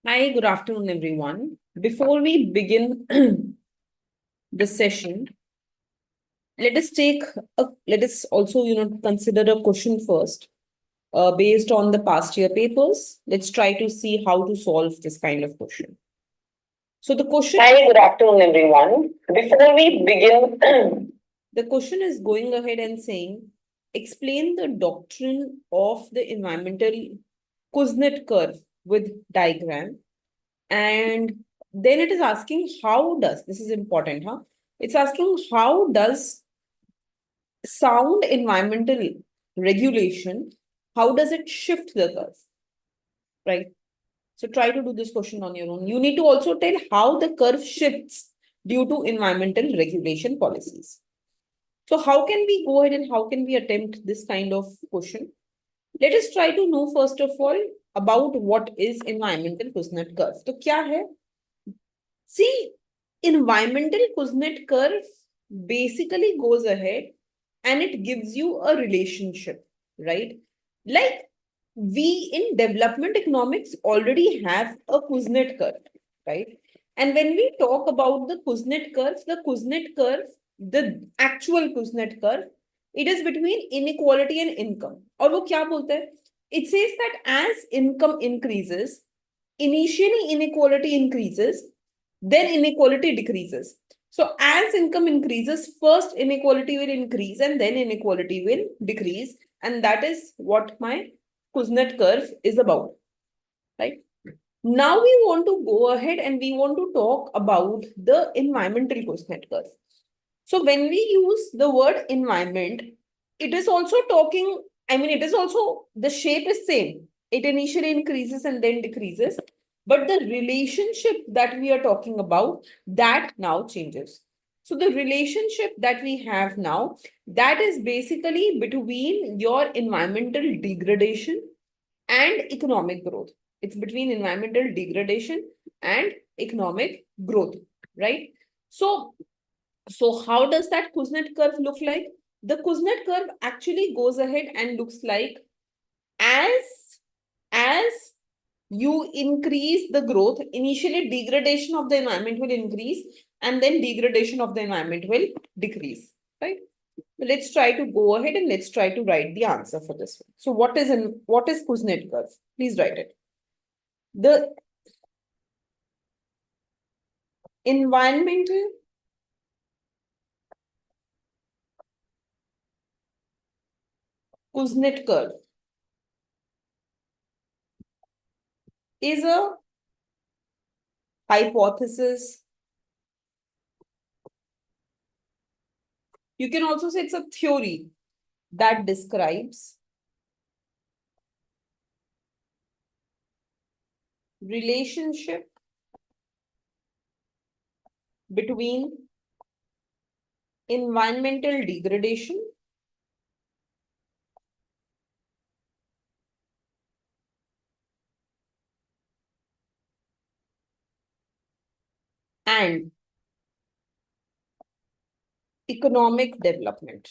Hi, good afternoon, everyone. Before we begin the session, let us also, consider a question first, based on the past year papers. Let's try to see how to solve this kind of question. So the question. Hi, good afternoon, everyone. Before we begin, the question is going ahead and saying, explain the doctrine of the environmental Kuznets curve with diagram. And then it is asking this is important, huh? It's asking how does sound environmental regulation, how does it shift the curve, right? So try to do this question on your own. You need to also tell how the curve shifts due to environmental regulation policies. So how can we go ahead and how can we attempt this kind of question? Let us try to know first of all about what is environmental Kuznets curve. So kya hai? See, environmental Kuznets curve basically goes ahead and it gives you a relationship, right? Like we in development economics already have a Kuznets curve, right? And when we talk about the Kuznets curve, the actual Kuznets curve, it is between inequality and income. और वो क्या बोलता है? It says that as income increases, initially inequality increases, then inequality decreases. So as income increases, first inequality will increase and then inequality will decrease. And that is what my Kuznets curve is about, right? Now we want to go ahead and we want to talk about the environmental Kuznets curve. So when we use the word environment, it is also talking, it is also, the shape is same. It initially increases and then decreases. But the relationship that we are talking about, that now changes. So the relationship that we have now, that is basically between your environmental degradation and economic growth. It's between environmental degradation and economic growth, right? So how does that Kuznets curve look like? The Kuznets curve actually goes ahead and looks like as you increase the growth, initially degradation of the environment will increase and then degradation of the environment will decrease, right? Let's try to go ahead and let's try to write the answer for this one. So what is Kuznets curve? Please write it. The environmental Kuznets curve is a hypothesis. You can also say it's a theory that describes relationship between environmental degradation and economic development.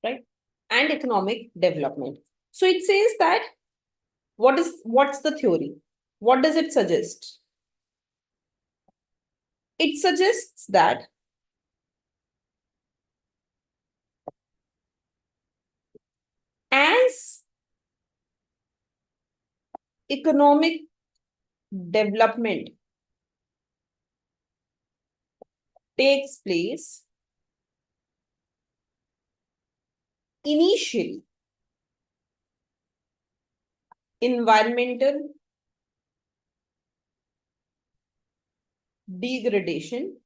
Right? And economic development. So it says that what's the theory? What does it suggest? It suggests that as economic development takes place, initially environmental degradation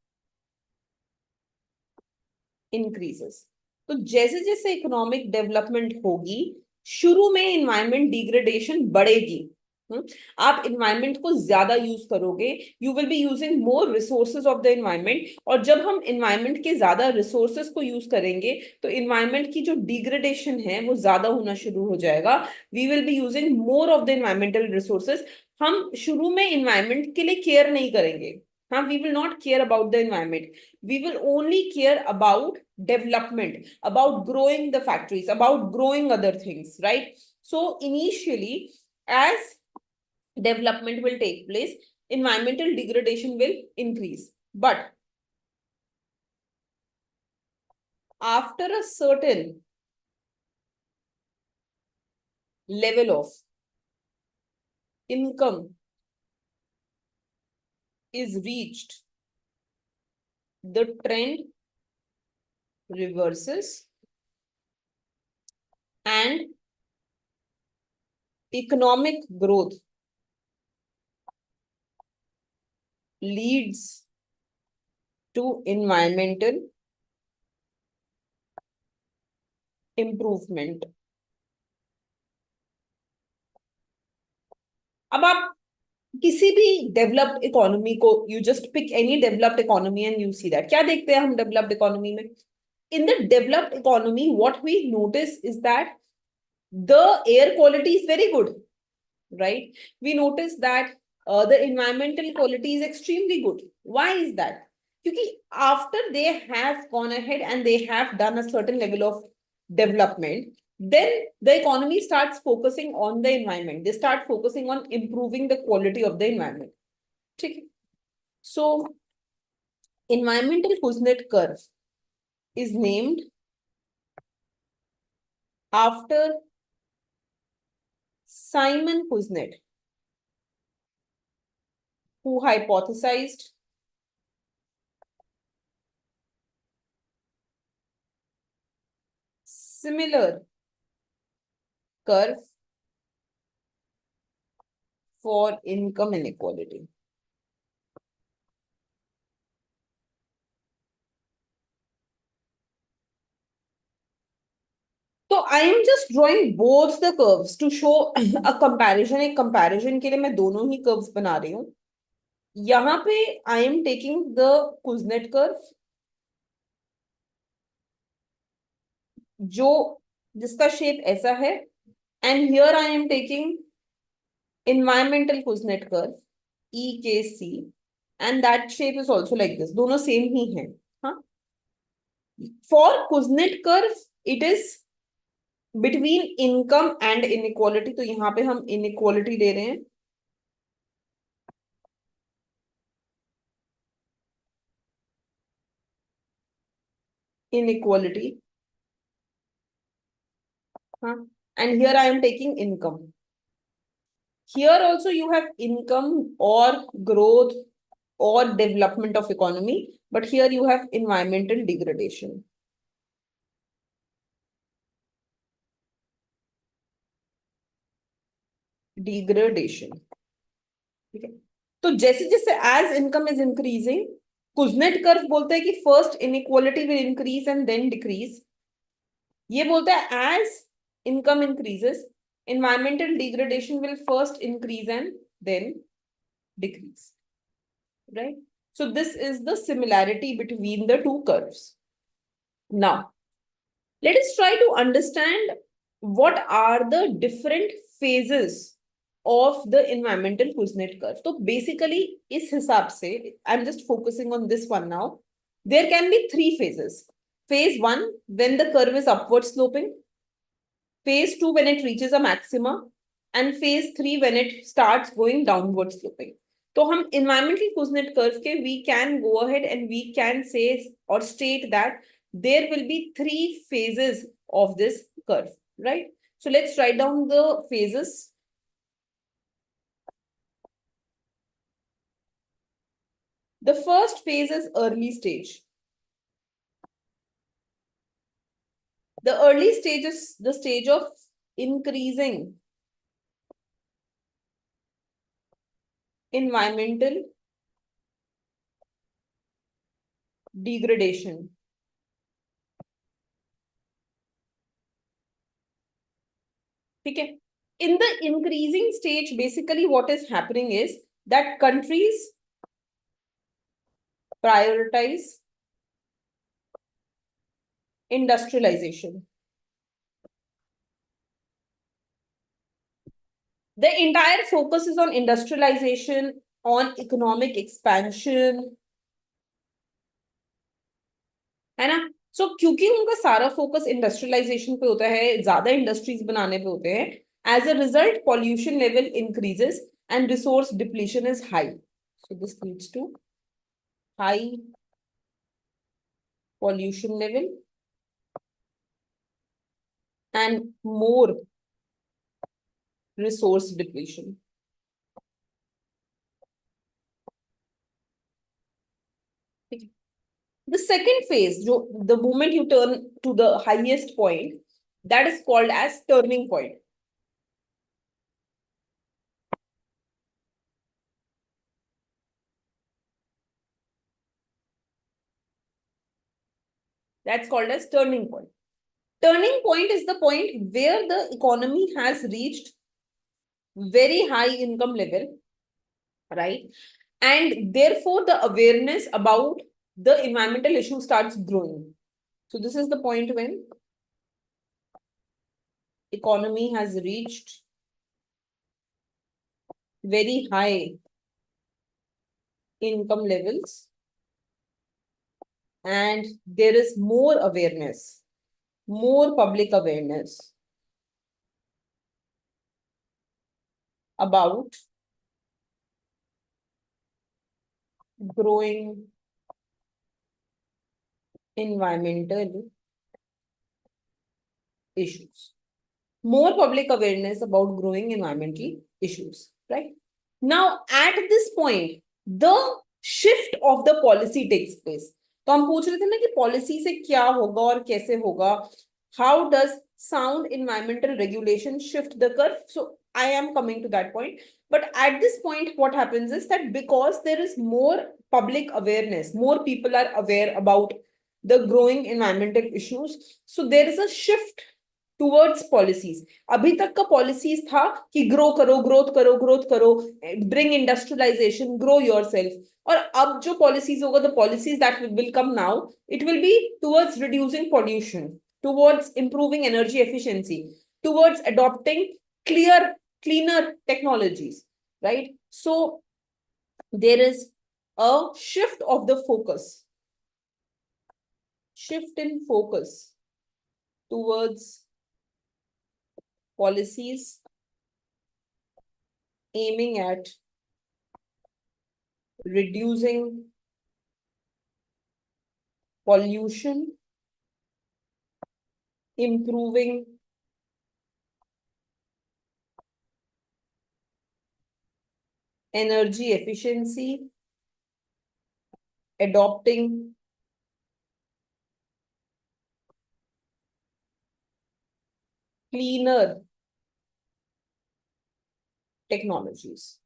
increases. तो जैसे जैसे economic development होगी, शुरू में environment degradation बढ़ेगी. आप environment को ज्यादा यूज करोगे, you will be using more resources of the environment. और जब हम एनवायरमेंट के ज्यादा रिसोर्सेज को यूज करेंगे तो एनवायरमेंट की जो डिग्रेडेशन है वो ज्यादा होना शुरू हो जाएगा. We will be using more of the environmental resources. हम शुरू में एनवायरमेंट के लिए केयर नहीं करेंगे, We will not care about the environment. We will only care about development, about growing the factories, about growing other things, right? So initially, as development will take place, environmental degradation will increase. But after a certain level of income is reached, the trend reverses and economic growth leads to environmental improvement. अब आप किसी भी developed economy को, you just pick any developed economy and you see that, क्या देखते हैं हम developed economy में? In the developed economy what we notice is that the air quality is very good, right? We notice that the environmental quality is extremely good. Why is that? Because after they have gone ahead and they have done a certain level of development, then the economy starts focusing on the environment. They start focusing on improving the quality of the environment. Okay. So, environmental Kuznets curve is named after Simon Kuznets, who hypothesized similar curve for income inequality. So I am just drawing both the curves to show a comparison. एक comparison के लिए मैं दोनों ही curves बना रही हूँ. यहाँ पे I am taking the Kuznets curve, जो जिसका shape ऐसा है, and here I am taking environmental Kuznets curve, EKC, and that shape is also like this. दोनों same ही हैं. हाँ. For Kuznets curve, it is between income and inequality. तो यहाँ पे हम inequality ले रहे हैं. Inequality. And here I am taking income. Here also you have income or growth or development of economy, but here you have environmental degradation. Degradation. Okay. तो जैसे जैसे as income is increasing, Kuznets curve बोलता है कि first inequality will increase and then decrease. ये बोलता है as income increases, environmental degradation will first increase and then decrease. Right? So this is the similarity between the two curves. Now, let us try to understand what are the different phases of the environmental Kuznets curve. So basically, इस हिसाब से, I'm just focusing on this one now. There can be three phases. Phase 1, when the curve is upward sloping. Phase 2, when it reaches a maxima. And phase 3, when it starts going downward sloping. तो हम environmental Kuznets curve के we can go ahead and we can say or state that there will be three phases of this curve, right? So let's write down the phases. The first phase is early stage. The early stage is the stage of increasing environmental degradation. Okay. In the increasing stage, basically what is happening is that countries prioritize industrialization. The entire focus is on industrialization, on economic expansion, है ना? So क्योंकि उनका सारा focus industrialisation पे होता है, ज्यादा industries बनाने पे होते हैं, as a result pollution level increases and resource depletion is high. So this leads to high pollution level and more resource depletion. The second phase, the moment you turn to the highest point, that is called as turning point. That's called as turning point. Turning point is the point where the economy has reached very high income level, right? And therefore the awareness about the environmental issue starts growing. So this is the point when economy has reached very high income levels and there is more awareness, more public awareness about growing environmental issues. More public awareness about growing environmental issues, right? Now, at this point, the shift of the policy takes place. तो हम पूछ रहे थे ना कि policy से क्या होगा और कैसे होगा. How does sound environmental regulation shift the curve? So I am coming to that point. But at this point, what happens is that because there is more public awareness, more people are aware about the growing environmental issues. So there is a shift towards policies. अभी तक का policies था कि grow करो, growth करो, bring industrialization, grow yourself. और अब जो policies होगा, the policies that will come now, it will be towards reducing pollution, towards improving energy efficiency, towards adopting cleaner technologies, right? So there is a shift of the focus, shift in focus towards policies aiming at reducing pollution, improving energy efficiency, adopting cleaner technologies.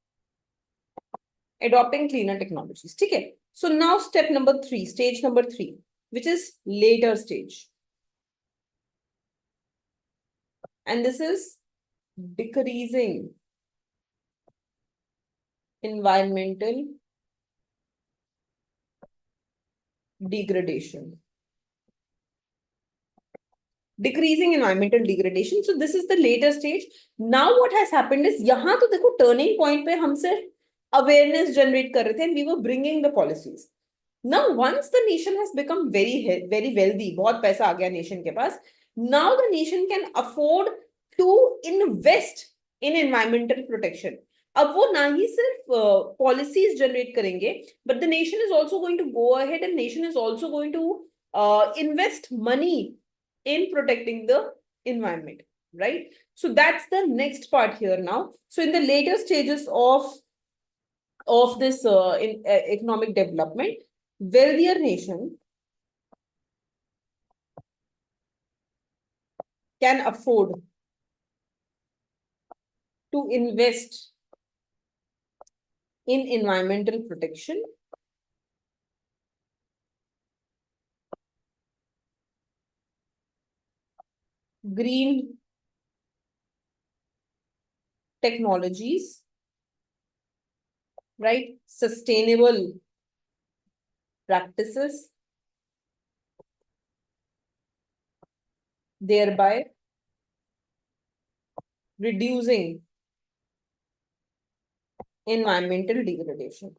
Adopting cleaner technologies. Okay. So now step number 3, stage number 3, which is later stage. And this is decreasing environmental degradation. Decreasing environmental degradation. So this is the later stage. Now what has happened is, यहाँ तो देखो turning point पे हम सिर्फ awareness generate कर रहे थे and we were bringing the policies. Now once the nation has become very wealthy, बहुत पैसा आ गया nation के पास, now the nation can afford to invest in environmental protection. अब वो ना ही सिर्फ policies generate करेंगे, but the nation is also going to go ahead and nation is also going to invest money in protecting the environment, right? So that's the next part here now. So in the later stages of this economic development, wealthier nation can afford to invest in environmental protection, green technologies, right? Sustainable practices, thereby reducing environmental degradation.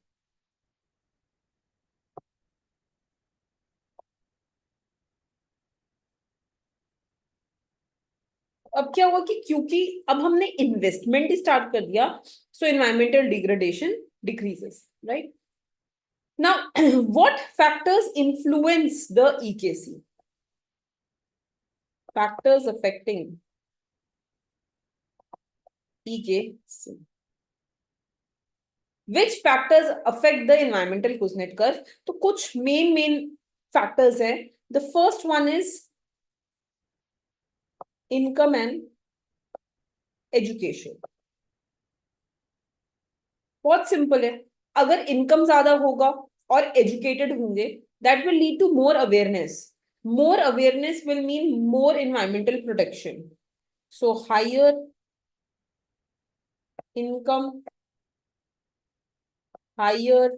अब क्या हुआ कि क्योंकि अब हमने investment start कर दिया, सो environmental degradation decreases, right? Now what factors influence the EKC? Factors affecting EKC. Which factors affect the environmental Kuznets curve? तो कुछ main factors हैं. The first one is income and education. बहुत simple है. अगर income ज्यादा होगा और educated होंगे, that will lead to more awareness. More awareness will mean more environmental protection. So higher income, higher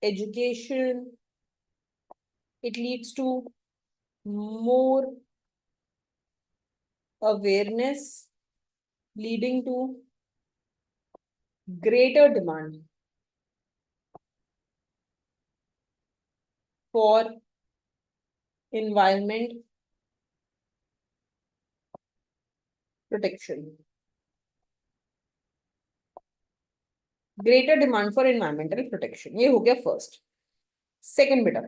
education, it leads to more awareness, leading to greater demand for environment protection. Greater demand for environmental protection. ये हो गया first. Second बेटा.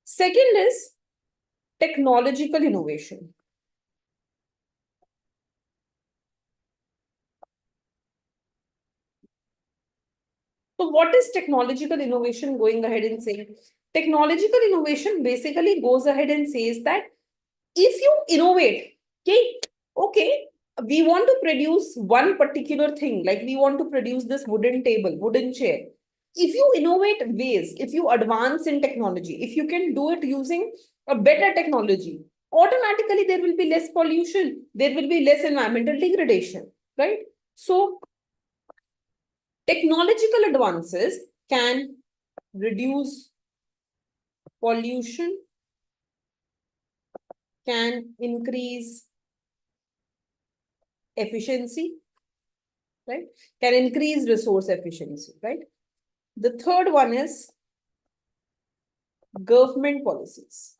Second is technological innovation. So what is technological innovation going ahead and saying? Technological innovation basically goes ahead and says that if you innovate, okay, we want to produce one particular thing, like we want to produce this wooden table, wooden chair. If you innovate ways, if you advance in technology, if you can do it using a better technology, automatically there will be less pollution, there will be less environmental degradation, right? So technological advances can reduce pollution, can increase efficiency, right? Can increase resource efficiency, right? The third one is government policies.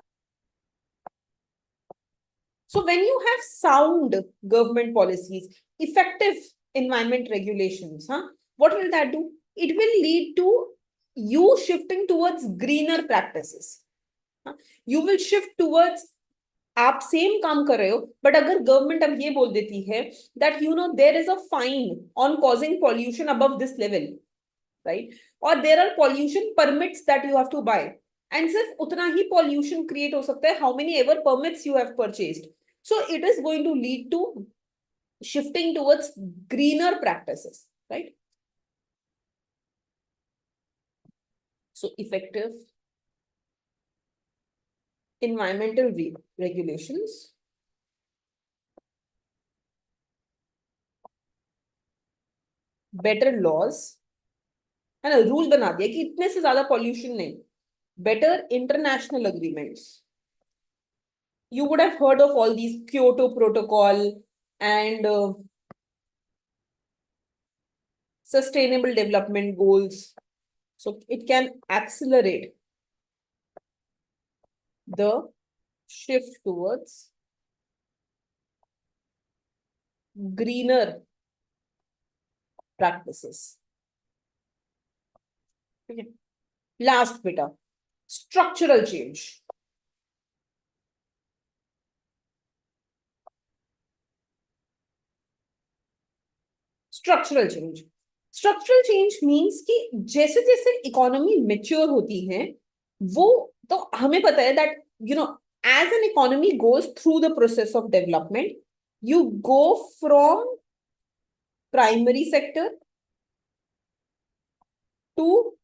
So when you have sound government policies, effective environment regulations, what will that do? It will lead to you shifting towards greener practices. You will shift towards आप same काम कर रहे हो, but अगर government अब ये बोल देती है that there is a fine on causing pollution above this level, right? और there are pollution permits that you have to buy, and सिर्फ उतना ही पॉल्यूशन क्रिएट हो सकता है how many ever permits you have purchased. So it is going to lead to shifting towards greener practices, right? So effective environmental regulations, better laws, है ना, rule बना दिया कि इतने से ज्यादा पॉल्यूशन नहीं, better international agreements. You would have heard of all these Kyoto Protocol and Sustainable Development Goals. So it can accelerate the shift towards greener practices. Okay. Last beta, structural change. Structural change. Structural change means कि जैसे जैसे economy mature होती है, वो तो हमें पता है that as an economy goes through the process of development, you go from primary sector to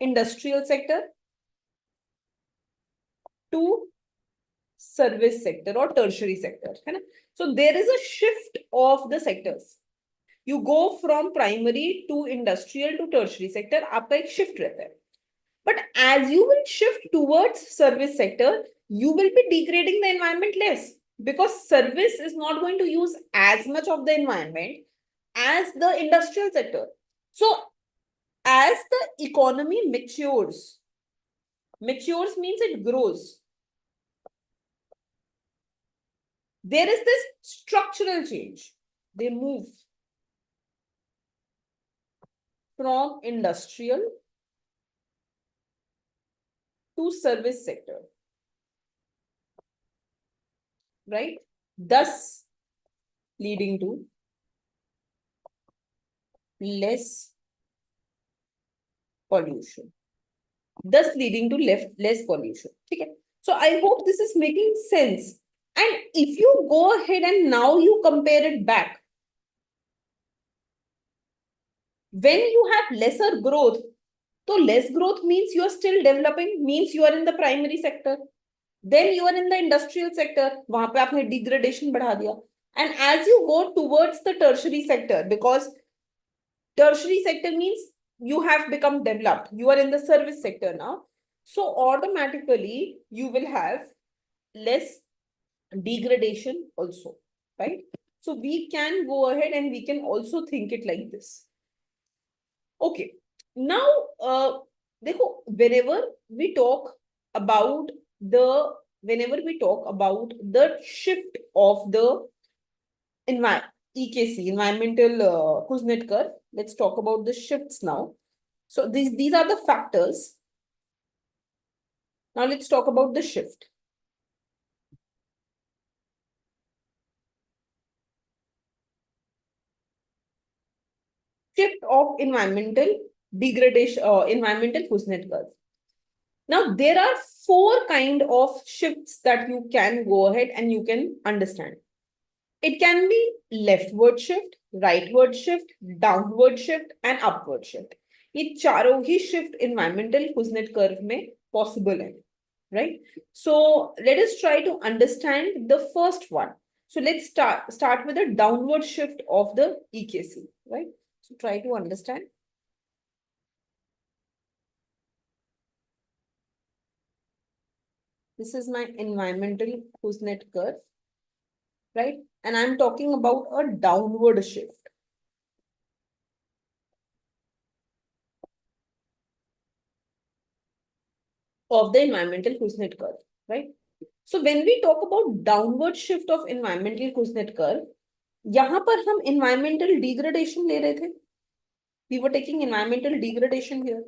industrial sector to service sector और टर्शरी सेक्टर, है ना? So there is a shift of the sectors. You go from primary to industrial to tertiary sector, आपका एक shift रहता है. But as you will shift towards service sector, you will be degrading the environment less, because service is not going to use as much of the environment as the industrial sector. So as the economy matures means it grows. There is this structural change. They move from industrial to service sector, right? Thus leading to less pollution. Thus leading to less pollution. Okay. So I hope this is making sense. And if you go ahead and now you compare it back, when you have lesser growth, so less growth means you are still developing, means you are in the primary sector. Then you are in the industrial sector. वहां पे आपने degradation बढ़ा दिया. And as you go towards the tertiary sector, because tertiary sector means you have become developed. You are in the service sector now. So automatically you will have less degradation also, right? So we can go ahead and we can also think it like this. Okay. Now, देखो, whenever we talk about the shift of the EKC, environmental Kuznets curve, let's talk about the shifts now. So these are the factors. Now let's talk about the shift. Shift of environmental degradation, environmental Kuznets curve. Now there are 4 kind of shifts that you can go ahead and you can understand. It can be leftward shift, rightward shift, downward shift, and upward shift. ये चारों ही shift environmental Kuznets curve में possible है, right? So let us try to understand the first one. So let's start with the downward shift of the EKC, right? So try to understand. This is my environmental Kuznets curve, right? And I'm talking about a downward shift. Of the environmental Kuznets curve, right? So when we talk about downward shift of environmental Kuznets curve, यहाँ पर हम environmental degradation ले रहे थे. We were taking environmental degradation here.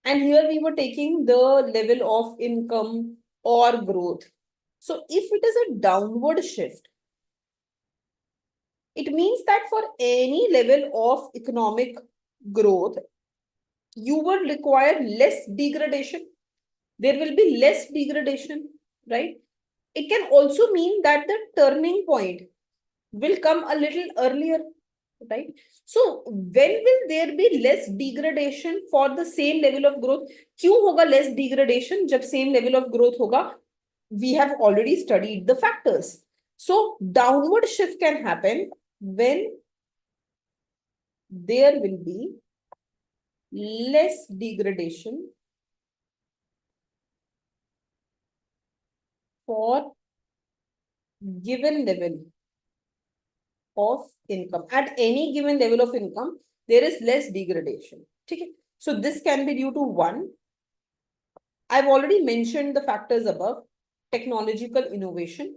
And here we were taking the level of income or growth. So if it is a downward shift, it means that for any level of economic growth, you will require less degradation. There will be less degradation, right? It can also mean that the turning point will come a little earlier, right? So when will there be less degradation for the same level of growth? क्यों होगा less degradation जब same level of growth होगा? We have already studied the factors. So downward shift can happen when there will be less degradation for given level of income. At any given level of income, there is less degradation. Okay? So this can be due to one. I've already mentioned the factors above. Technological innovation.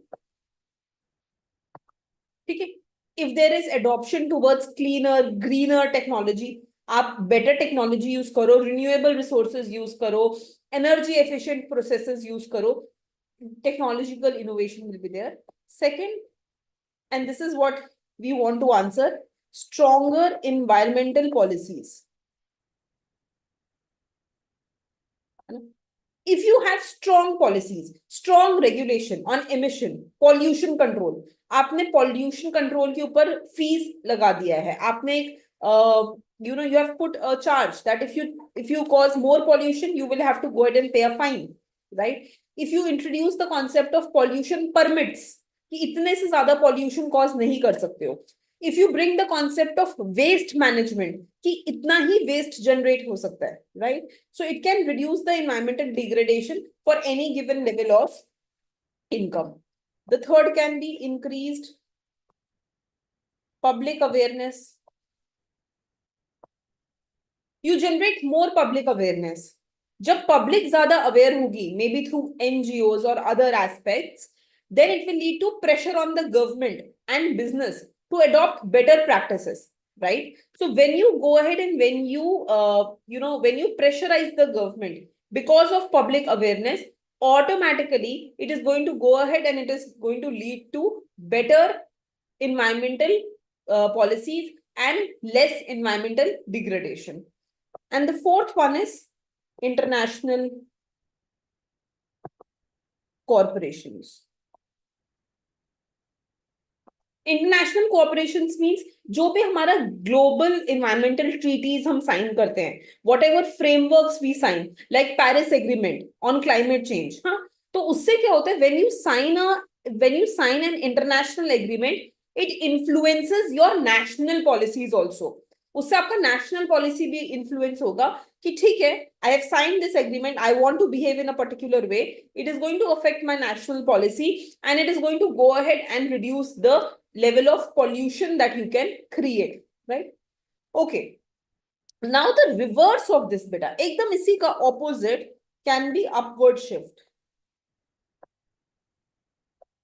Okay? If there is adoption towards cleaner, greener technology, आप better technology use करो, renewable resources use करो, energy efficient processes use करो, technological innovation will be there. Second, and this is what we want to answer, stronger environmental policies. If you have strong policies, strong regulation on emission, pollution control, आपने pollution control के ऊपर fees लगा दिया है, आपने you have put a charge that if you cause more pollution, you will have to go ahead and pay a fine, right? If you introduce the concept of pollution permits, कि इतने से ज्यादा pollution cause नहीं कर सकते हो. If you bring the concept of waste management, कि इतना ही waste generate हो सकता है, right? So it can reduce the environmental degradation for any given level of income. The third can be increased public awareness. You generate more public awareness. जब public ज़्यादा aware होगी, maybe through NGOs or other aspects, then it will lead to pressure on the government and business to adopt better practices, right? So when you go ahead and when you pressurize the government because of public awareness, automatically it is going to go ahead and it is going to lead to better environmental policies and less environmental degradation. And the fourth one is international corporations. International corporation means जो भी हमारा global environmental treaties हम sign करते हैं, whatever frameworks we sign, like Paris agreement on climate change, हाँ, तो उससे क्या होता है, when you sign an international agreement, it influences your national policies also. उससे आपका नेशनल पॉलिसी भी इन्फ्लुएंस होगा कि ठीक है, I have sign this agreement, I want to behave in a particular way, it is going to affect my national policy and it is going to go ahead and reduce the level of pollution that you can create, right? Okay, now the reverse of this beta, एकदम इसी का opposite can be upward shift.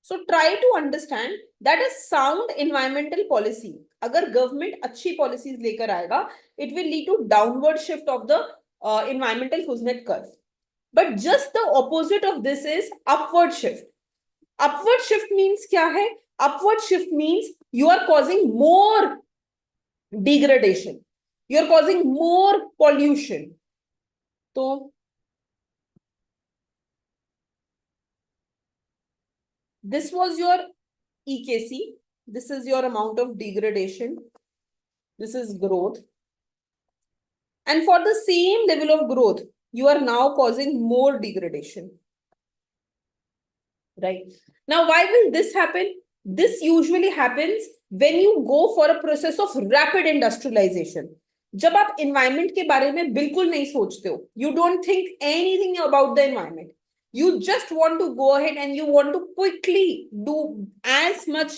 So try to understand that a sound environmental policy, अगर government अच्छी policies लेकर आएगा, it will lead to downward shift of the environmental Kuznets curve. But just the opposite of this is upward shift. Upward shift means क्या है? Upward shift means you are causing more degradation. You are causing more pollution. So, this was your EKC. This is your amount of degradation. This is growth. And for the same level of growth, you are now causing more degradation. Right? Now, why will this happen? This usually happens when you go for a process of rapid industrialization. जब आप environment के बारे में बिल्कुल नहीं सोचते हो, you don't think anything about the environment. You just want to go ahead and you want to quickly do as much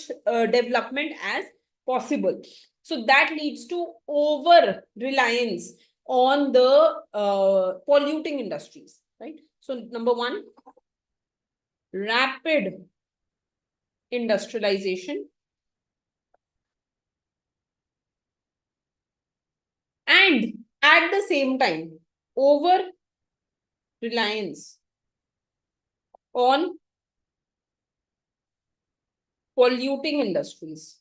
development as possible. So that leads to over reliance on the polluting industries, right? So number one, rapid industrialization and at the same time over reliance on polluting industries.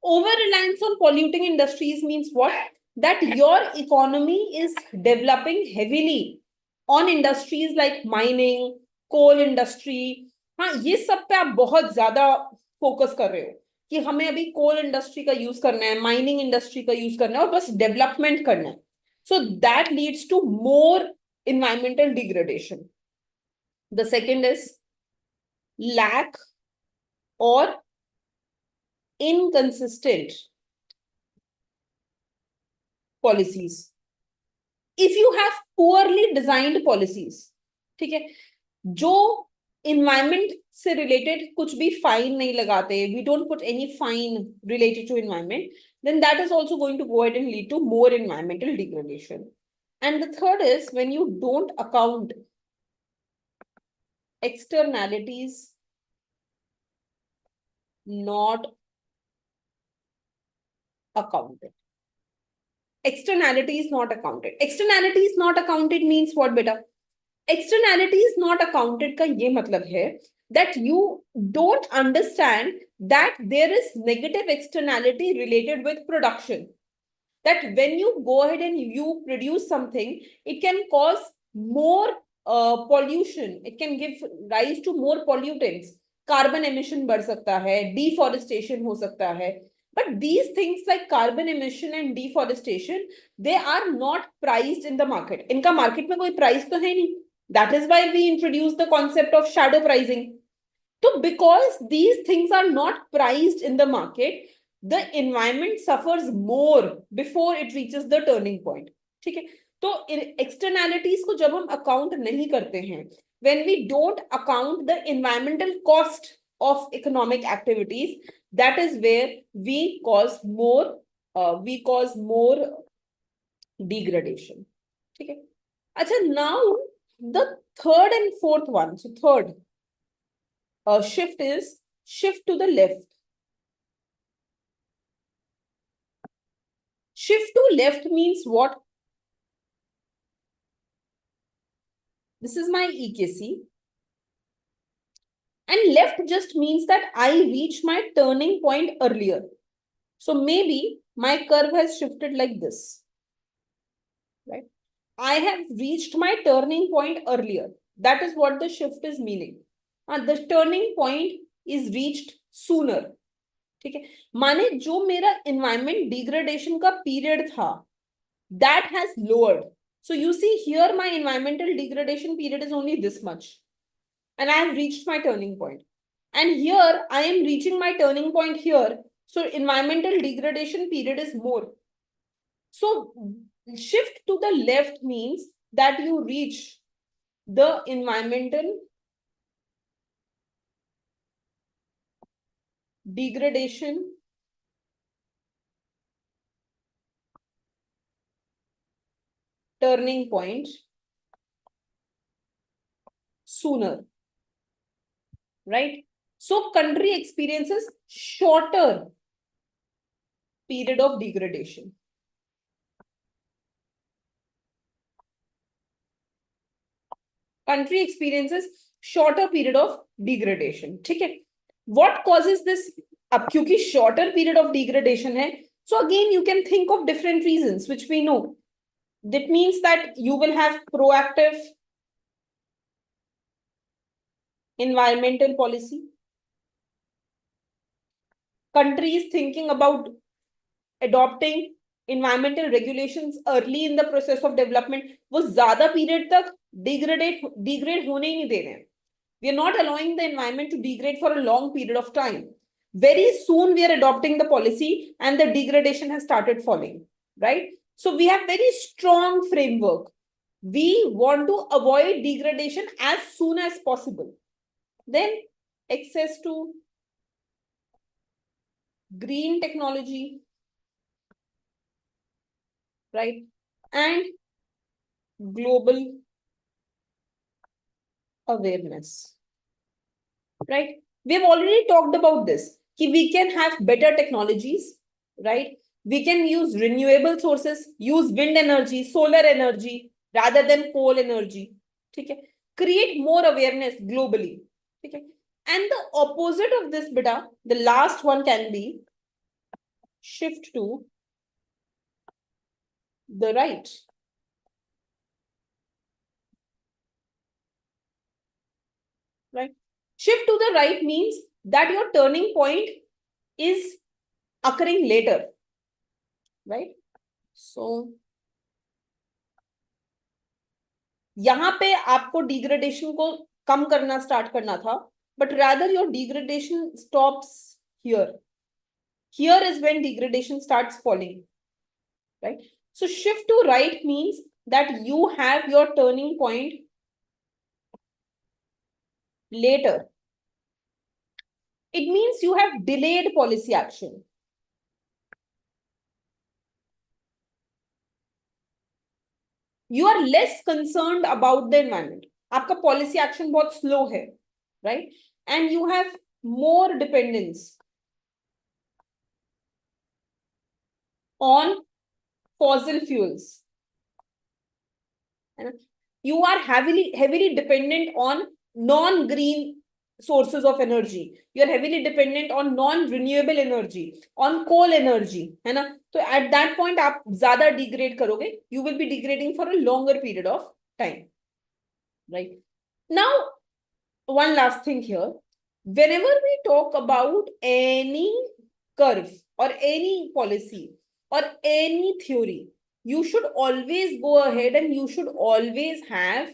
Over reliance on polluting industries means what? That your economy is developing heavily on industries like mining, coal industry. हाँ, ये सब पे आप बहुत ज्यादा focus कर रहे हो कि हमें अभी कोल इंडस्ट्री का यूज करना है, माइनिंग इंडस्ट्री का यूज करना है और बस डेवलपमेंट करना है. So that leads to more environmental degradation. The second is lack or inconsistent policies. If you have poorly designed policies, ठीक है, जो environment से related कुछ भी fine नहीं लगाते, we don't put any fine related to environment, then that is also going to go ahead and lead to more environmental degradation. And the third is when you don't account externalities not accounted. Externalities not accounted. Externalities not accounted means what, beta? Externalities not accounted का ये मतलब है that you don't understand that there is negative externality related with production. That when you go ahead and you produce something, it can cause more pollution. It can give rise to more pollutants. Carbon emission बढ़ सकता है, deforestation हो सकता है. But these things like carbon emission and deforestation, they are not priced in the market. इनका market में कोई price तो है नहीं. That is why we introduced the concept of shadow pricing. So because these things are not priced in the market, the environment suffers more before it reaches the turning point. ठीक है, तो externalities को जब हम account नहीं करते हैं, when we don't account the environmental cost of economic activities, that is where we cause more we cause more degradation. Okay. Acha, now the third and fourth one. So third shift is shift to the left. Shift to left means what? This is my EKC. And left just means that I reach my turning point earlier. So maybe my curve has shifted like this. Right? I have reached my turning point earlier. That is what the shift is meaning. The turning point is reached sooner. ठीक है, माने जो मेरा environment degradation का period था, that has lowered. So you see here my environmental degradation period is only this much. And I have reached my turning point. And here I am reaching my turning point here. So environmental degradation period is more. So shift to the left means that you reach the environmental degradation turning point sooner. Right? So country experiences shorter period of degradation. Country experiences shorter period of degradation. ठीक है? What causes this? अब क्योंकि shorter period of degradation है, so again you can think of different reasons which we know. That means that you will have proactive environmental policy. Country is thinking about adopting environmental regulations early in the process of development. वो ज़्यादा period तक degrade होने ही नहीं दे रहे हैं. We are not allowing the environment to degrade for a long period of time. Very soon we are adopting the policy and the degradation has started falling, right? So we have very strong framework. We want to avoid degradation as soon as possible. Then access to green technology, right? And global awareness, right? We have already talked about this. We can have better technologies, right? We can use renewable sources, use wind energy, solar energy rather than coal energy. Okay? Create more awareness globally. Okay? And the opposite of this, beta, the last one can be shift to the right. Right? Shift to the right means that your turning point is occurring later. Right? So, यहाँ पे आपको degradation को कम करना start करना था, but rather your degradation stops here. Here is when degradation starts falling. Right? So shift to right means that you have your turning point later. It means you have delayed policy action. You are less concerned about the environment. आपका policy action बहुत slow है, right? And you have more dependence on fossil fuels. You are heavily dependent on non-green sources of energy. You are heavily dependent on non-renewable energy, on coal energy, है ना? So at that point आप ज़्यादा degrade करोगे. You will be degrading for a longer period of time, right? Now, one last thing here. Whenever we talk about any curve or any policy or any theory, you should always go ahead and you should always have